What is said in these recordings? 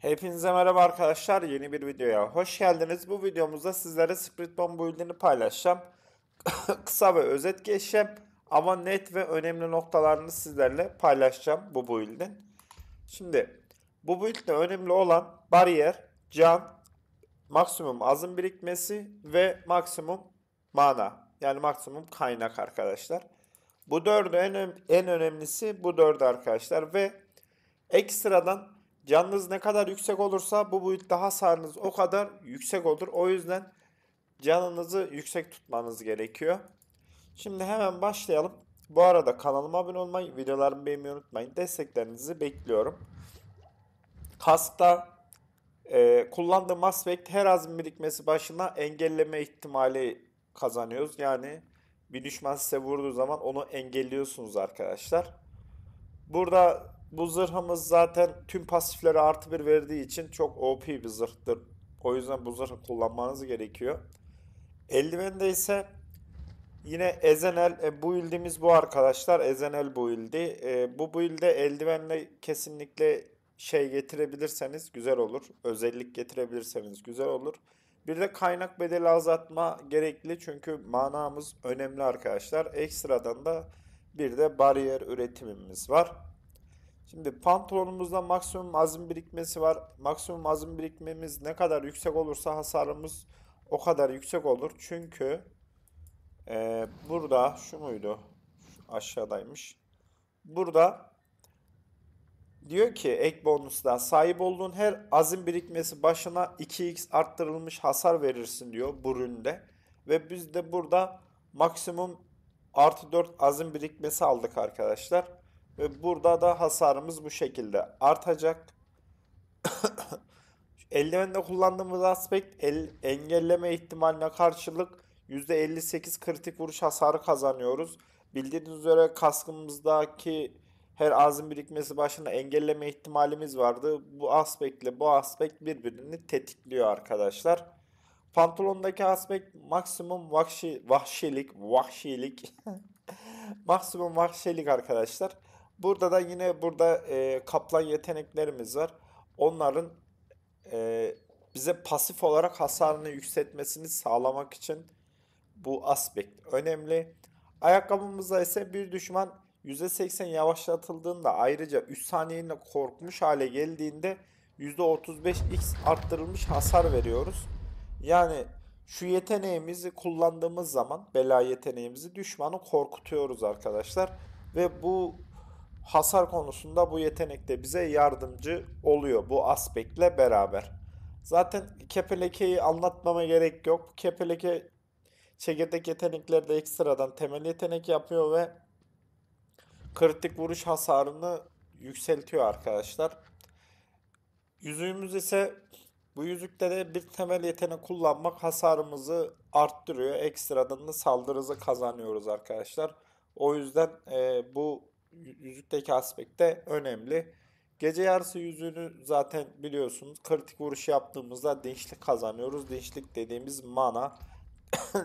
Hepinize merhaba arkadaşlar. Yeni bir videoya hoş geldiniz. Bu videomuzda sizlere Spirit Bomb build'ini paylaşacağım. Kısa ve özet geçeceğim ama net ve önemli noktalarını sizlerle paylaşacağım bu build'in. Şimdi bu build'de önemli olan bariyer, can, maksimum azim birikmesi ve maksimum mana. Yani maksimum kaynak arkadaşlar. Bu dördü en önemlisi bu dördü arkadaşlar ve ekstradan canınız ne kadar yüksek olursa bu build'de hasarınız o kadar yüksek olur. O yüzden canınızı yüksek tutmanız gerekiyor. Şimdi hemen başlayalım. Bu arada kanalıma abone olmayı, videolarımı beğenmeyi unutmayın. Desteklerinizi bekliyorum. Kask'ta kullandığım aspekt her azim birikmesi başına engelleme ihtimali kazanıyoruz. Yani bir düşman size vurduğu zaman onu engelliyorsunuz arkadaşlar. Burada bu zırhımız zaten tüm pasiflere artı bir verdiği için çok OP bir zırhtır. O yüzden bu zırhı kullanmanız gerekiyor. Eldivende ise yine Ezenel build'imiz bu arkadaşlar. Ezenel build'i. Bu build'e eldivenle kesinlikle şey getirebilirseniz güzel olur. Özellik getirebilirseniz güzel olur. Bir de kaynak bedeli azaltma gerekli çünkü manamız önemli arkadaşlar. Ekstradan da bir de bariyer üretimimiz var. Şimdi pantolonumuzda maksimum azim birikmesi var. Maksimum azim birikmemiz ne kadar yüksek olursa hasarımız o kadar yüksek olur. Çünkü burada şu muydu? Şu aşağıdaymış. Burada diyor ki ek bonusla sahip olduğun her azim birikmesi başına 2x arttırılmış hasar verirsin diyor bu üründe. Ve biz de burada maksimum artı 4 azim birikmesi aldık arkadaşlar. Ve burada da hasarımız bu şekilde artacak. Eldivende kullandığımız aspekt engelleme ihtimaline karşılık %58 kritik vuruş hasarı kazanıyoruz. Bildiğiniz üzere kaskımızdaki her azim birikmesi başına engelleme ihtimalimiz vardı. Bu aspektle bu aspekt birbirini tetikliyor arkadaşlar. Pantolondaki aspekt maksimum vahşilik maksimum vahşilik arkadaşlar. Burada da yine kaplan yeteneklerimiz var. Onların bize pasif olarak hasarını yükseltmesini sağlamak için bu aspekt önemli. Ayakkabımızda ise bir düşman %80 yavaşlatıldığında ayrıca 3 saniyeliğine korkmuş hale geldiğinde %35x arttırılmış hasar veriyoruz. Yani şu yeteneğimizi kullandığımız zaman bela yeteneğimizi düşmanı korkutuyoruz arkadaşlar. Ve bu hasar konusunda bu yetenek de bize yardımcı oluyor bu aspektle beraber. Zaten kepelekeyi anlatmama gerek yok. Kepeleke çekirdek yeteneklerde ekstradan temel yetenek yapıyor ve kritik vuruş hasarını yükseltiyor arkadaşlar. Yüzüğümüz ise bu yüzükte de bir temel yetenek kullanmak hasarımızı arttırıyor. Ekstradan da saldırı hızı kazanıyoruz arkadaşlar. O yüzden bu yüzükteki aspekt de önemli. Gece yarısı yüzüğünü zaten biliyorsunuz. Kritik vuruş yaptığımızda dinçlik kazanıyoruz. Dinçlik dediğimiz mana.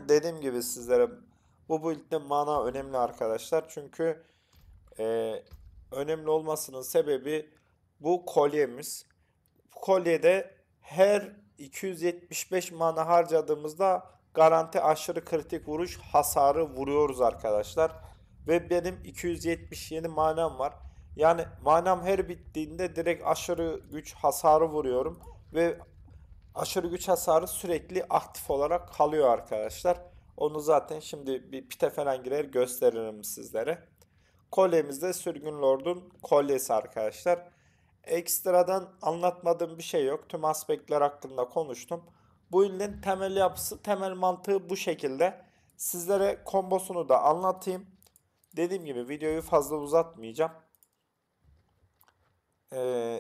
Dediğim gibi sizlere bu build'de mana önemli arkadaşlar. Çünkü e, önemli olmasının sebebi bu kolyemiz. Bu kolyede her 275 mana harcadığımızda garanti aşırı kritik vuruş hasarı vuruyoruz arkadaşlar. Ve benim 277 manam var. Yani manam her bittiğinde direkt aşırı güç hasarı vuruyorum. Ve aşırı güç hasarı sürekli aktif olarak kalıyor arkadaşlar. Onu zaten şimdi bir pite falan girer gösteririm sizlere. Kolyemiz de Sürgün Lord'un kolyesi arkadaşlar. Ekstradan anlatmadığım bir şey yok. Tüm aspektler hakkında konuştum. Bu ildin temel yapısı, temel mantığı bu şekilde. Sizlere kombosunu da anlatayım. Dediğim gibi videoyu fazla uzatmayacağım.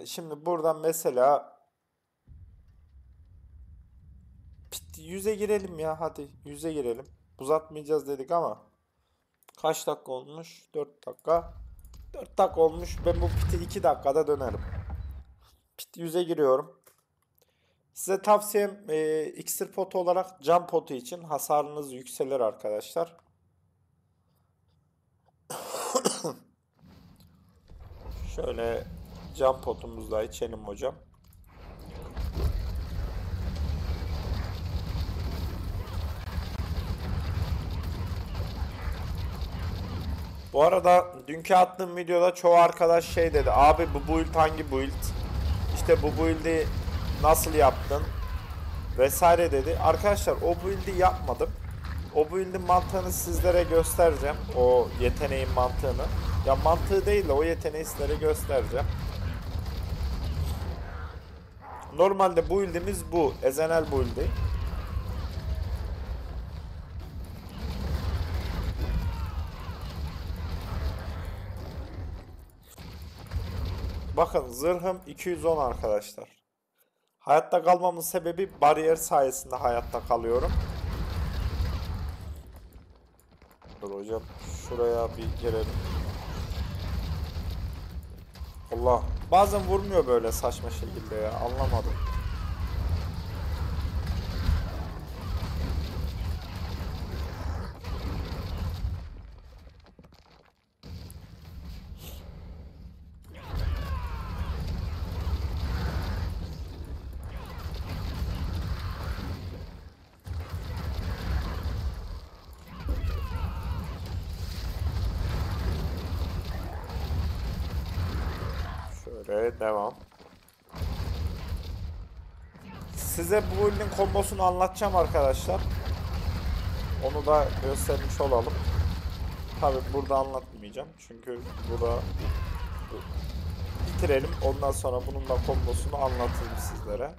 Şimdi buradan mesela yüze girelim ya, hadi yüze girelim. Uzatmayacağız dedik ama kaç dakika olmuş? 4 dakika. 4 dakika olmuş. Ben bu piti 2 dakikada dönerim. Pit yüze giriyorum. Size tavsiyem iksir potu olarak cam potu için hasarınız yükselir arkadaşlar. Şöyle cam potumuzu da içelim hocam. Bu arada dünkü attığım videoda çoğu arkadaş şey dedi. Abi bu build hangi build? İşte bu build'i nasıl yaptın? Vesaire dedi. Arkadaşlar o build'i yapmadım. O build'in mantığını sizlere göstereceğim. O yeteneğin mantığını. Ya mantığı değil de o yeteneği sizlere göstereceğim. Normalde build'imiz bu. Ezenel build'i. Bakın zırhım 210 arkadaşlar. Hayatta kalmamın sebebi bariyer sayesinde hayatta kalıyorum. Dur hocam şuraya bir girelim. Allah. Bazen vurmuyor böyle saçma şekilde ya. Anlamadım. Şöyle devam. Size bu build'in kombosunu anlatacağım arkadaşlar. Onu da göstermiş olalım. Tabi burada anlatmayacağım. Çünkü burada bitirelim. Ondan sonra bunun da kombosunu anlatayım sizlere.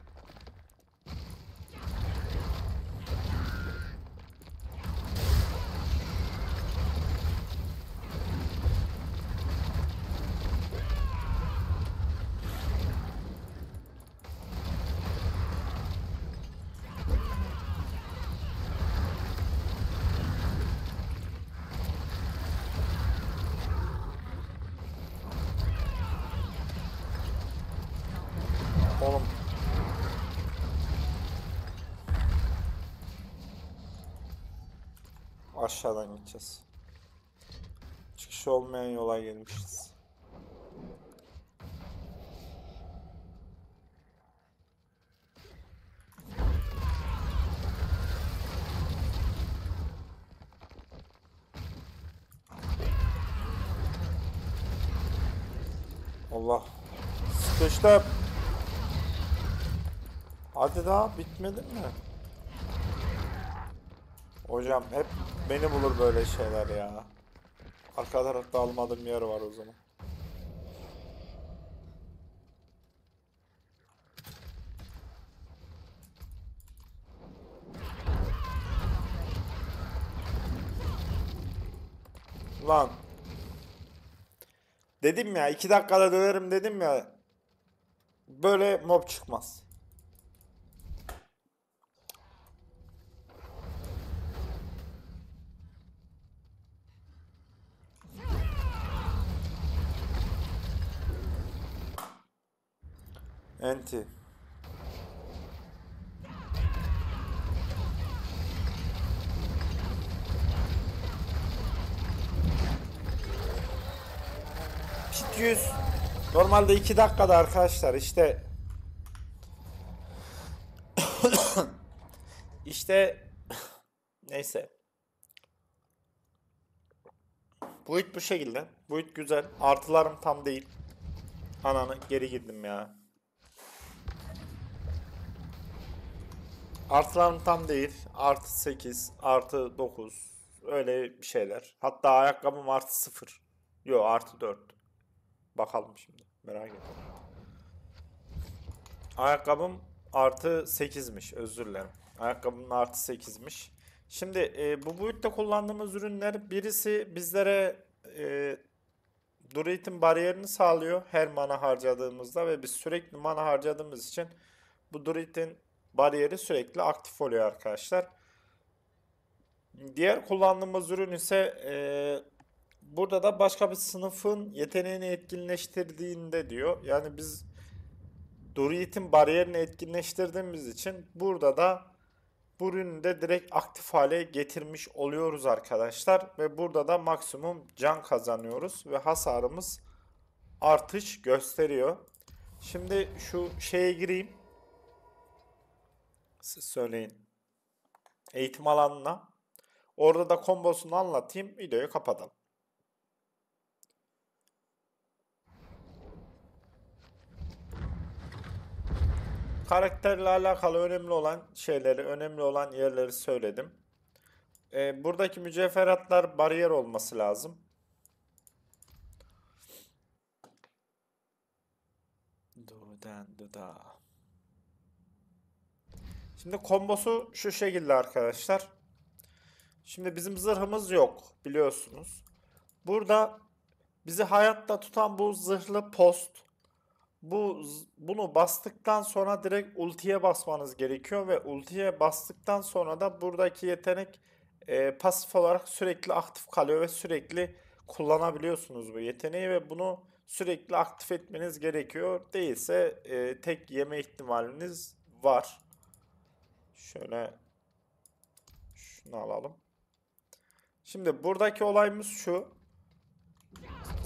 Oğlum aşağıdan gideceğiz. Çıkışı olmayan yola gelmişiz. Allah. Sıkıştım. Hadi daha bitmedi mi? Hocam hep beni bulur böyle şeyler ya. Arka tarafta almadığım yer var o zaman. Lan. Dedim ya 2 dakikada döverim dedim ya. Böyle mob çıkmaz. Enti. Pit 100. Normalde 2 dakikada arkadaşlar işte neyse. Build bu şekilde. Build güzel. Artılarım tam değil. Ananı geri girdim ya. Artılarım tam değil. Artı 8, artı 9. Öyle bir şeyler. Hatta ayakkabım artı 0. Yo artı 4. Bakalım şimdi. Merak ettim. Ayakkabım artı 8'miş. Özür dilerim. Ayakkabımın artı 8'miş. Şimdi bu boyutta kullandığımız ürünler birisi bizlere Druid'in bariyerini sağlıyor her mana harcadığımızda ve biz sürekli mana harcadığımız için bu Druid'in bariyeri sürekli aktif oluyor arkadaşlar. Diğer kullandığımız ürün ise burada da başka bir sınıfın yeteneğini etkinleştirdiğinde diyor. Yani biz Druid'in bariyerini etkinleştirdiğimiz için burada da bu ürünü de direkt aktif hale getirmiş oluyoruz arkadaşlar. Ve burada da maksimum can kazanıyoruz ve hasarımız artış gösteriyor. Şimdi şu şeye gireyim. Siz söyleyin. Eğitim alanına. Orada da kombosunu anlatayım. Videoyu kapatalım. Karakterle alakalı önemli olan şeyleri, önemli olan yerleri söyledim. Buradaki mücevheratlar bariyer olması lazım. Şimdi kombosu şu şekilde arkadaşlar. Şimdi bizim zırhımız yok biliyorsunuz. Burada bizi hayatta tutan bu zırhlı post. Bunu bastıktan sonra direkt ultiye basmanız gerekiyor ve ultiye bastıktan sonra da buradaki yetenek pasif olarak sürekli aktif kalıyor ve sürekli kullanabiliyorsunuz bu yeteneği ve bunu sürekli aktif etmeniz gerekiyor. Değilse tek yeme ihtimaliniz var. Şöyle şunu alalım. Şimdi buradaki olayımız şu.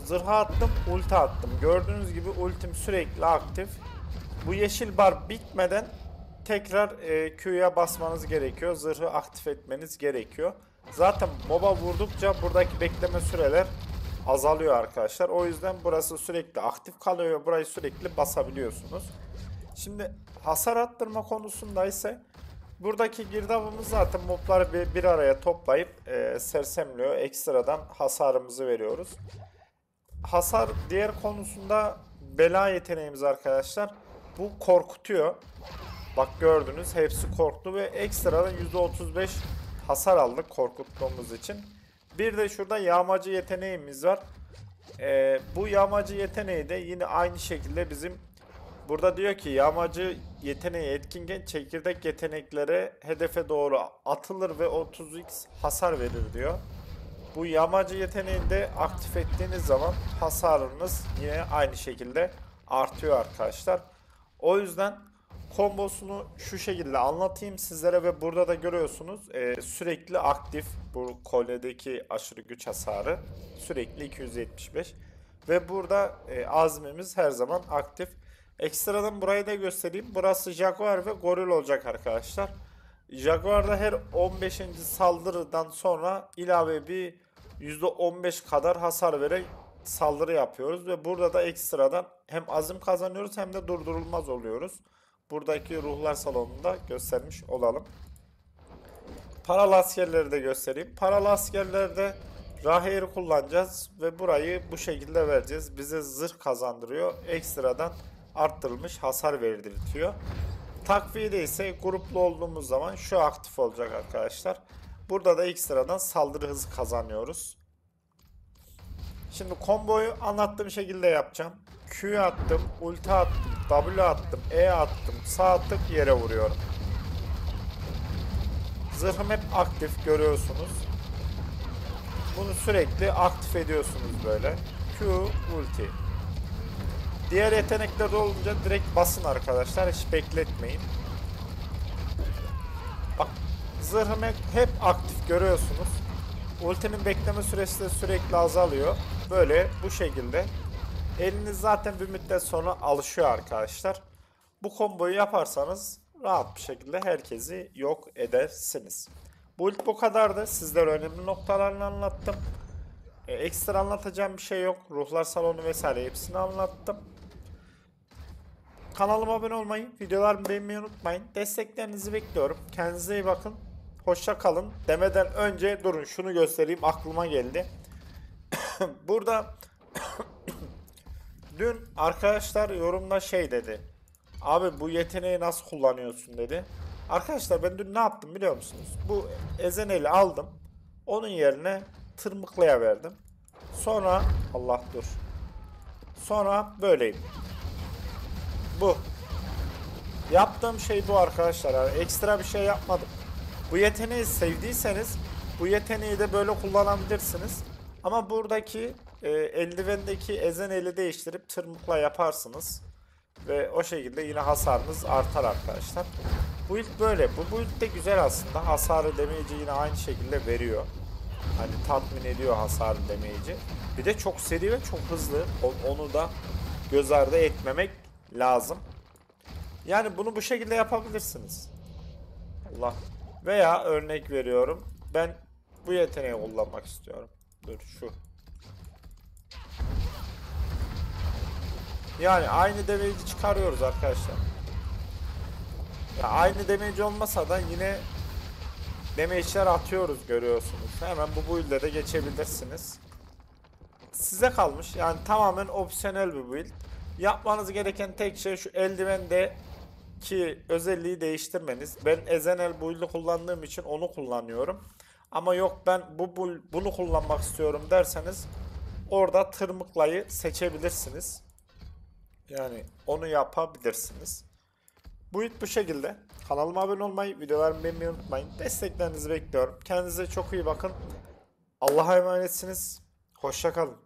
Zırha attım, ulti attım. Gördüğünüz gibi ultim sürekli aktif. Bu yeşil bar bitmeden tekrar Q'ya basmanız gerekiyor. Zırhı aktif etmeniz gerekiyor. Zaten moba vurdukça buradaki bekleme süreler azalıyor arkadaşlar. O yüzden burası sürekli aktif kalıyor ve burayı sürekli basabiliyorsunuz. Şimdi hasar attırma konusunda ise buradaki girdabımız zaten mobları bir araya toplayıp sersemliyor. Ekstradan hasarımızı veriyoruz. Hasar diğer konusunda bela yeteneğimiz arkadaşlar. Bu korkutuyor. Bak gördünüz hepsi korktu ve ekstradan %35 hasar aldık korkuttuğumuz için. Bir de şurada yağmacı yeteneğimiz var. Bu yağmacı yeteneği de yine aynı şekilde bizim burada diyor ki yağmacı yeteneği etkinken çekirdek yeteneklere hedefe doğru atılır ve 30x hasar verir diyor. Bu yağmacı yeteneğini de aktif ettiğiniz zaman hasarınız yine aynı şekilde artıyor arkadaşlar. O yüzden kombosunu şu şekilde anlatayım sizlere ve burada da görüyorsunuz sürekli aktif bu kolyedeki aşırı güç hasarı sürekli 275 ve burada azmimiz her zaman aktif. Ekstradan burayı da göstereyim. Burası Jaguar ve Goril olacak arkadaşlar. Jaguar'da her 15. saldırıdan sonra ilave bir %15 kadar hasar vererek saldırı yapıyoruz ve burada da ekstradan hem azim kazanıyoruz hem de durdurulmaz oluyoruz. Buradaki ruhlar salonunda göstermiş olalım. Paralı askerleri de göstereyim. Paralı askerlerde Rahir'i kullanacağız ve burayı bu şekilde vereceğiz. Bize zırh kazandırıyor. Ekstradan arttırılmış hasar verdirtiyor. Takviyede ise gruplu olduğumuz zaman şu aktif olacak arkadaşlar. Burada da ekstradan saldırı hızı kazanıyoruz. Şimdi komboyu anlattığım şekilde yapacağım. Q attım, ulti attım, W attım, E attım, sağ attık yere vuruyorum. Zırhım hep aktif görüyorsunuz. Bunu sürekli aktif ediyorsunuz böyle. Q, ulti. Diğer yetenekler olunca direkt basın arkadaşlar. Hiç bekletmeyin. Bak zırhım hep aktif görüyorsunuz. Ultinin bekleme süresi de sürekli azalıyor. Böyle bu şekilde. Eliniz zaten bir müddet sonra alışıyor arkadaşlar. Bu komboyu yaparsanız rahat bir şekilde herkesi yok edersiniz. Bu ilk bu kadardı. Sizlere önemli noktalarını anlattım. Ekstra anlatacağım bir şey yok. Ruhlar salonu vesaire hepsini anlattım. Kanalıma abone olmayı, videolarımı beğenmeyi unutmayın. Desteklerinizi bekliyorum. Kendinize iyi bakın. Hoşça kalın. Demeden önce durun şunu göstereyim aklıma geldi. Burada dün arkadaşlar yorumda şey dedi. Abi bu yeteneği nasıl kullanıyorsun dedi. Arkadaşlar ben dün ne yaptım biliyor musunuz? Bu Ezenel'i aldım. Onun yerine tırmıklaya verdim. Sonra Allah dur. Sonra böyleyim. Bu. Yaptığım şey bu arkadaşlar. Yani ekstra bir şey yapmadım. Bu yeteneği sevdiyseniz bu yeteneği de böyle kullanabilirsiniz. Ama buradaki eldivendeki Ezenel'i değiştirip tırmıkla yaparsınız. Ve o şekilde yine hasarınız artar arkadaşlar. Bu ilk böyle. Bu ilk de güzel aslında. Hasarı damage'i yine aynı şekilde veriyor. Hani tatmin ediyor hasarı damage'i. Bir de çok seri ve çok hızlı. Onu da göz ardı etmemek lazım. Yani bunu bu şekilde yapabilirsiniz. Allah. Veya örnek veriyorum. Ben bu yeteneği kullanmak istiyorum. Dur şu. Yani aynı damage'i çıkarıyoruz arkadaşlar. Ya aynı damage olmasa da yine damage'ler atıyoruz görüyorsunuz. Hemen bu build'e de geçebilirsiniz. Size kalmış. Yani tamamen opsiyonel bir build. Yapmanız gereken tek şey şu eldivendeki özelliği değiştirmeniz. Ben Ezenel build'i kullandığım için onu kullanıyorum. Ama yok ben bunu kullanmak istiyorum derseniz orada tırmıklayı seçebilirsiniz. Yani onu yapabilirsiniz. Bu şekilde. Kanalıma abone olmayı, videolarımı beğenmeyi unutmayın. Desteklerinizi bekliyorum. Kendinize çok iyi bakın. Allah'a emanetsiniz. Hoşça kalın.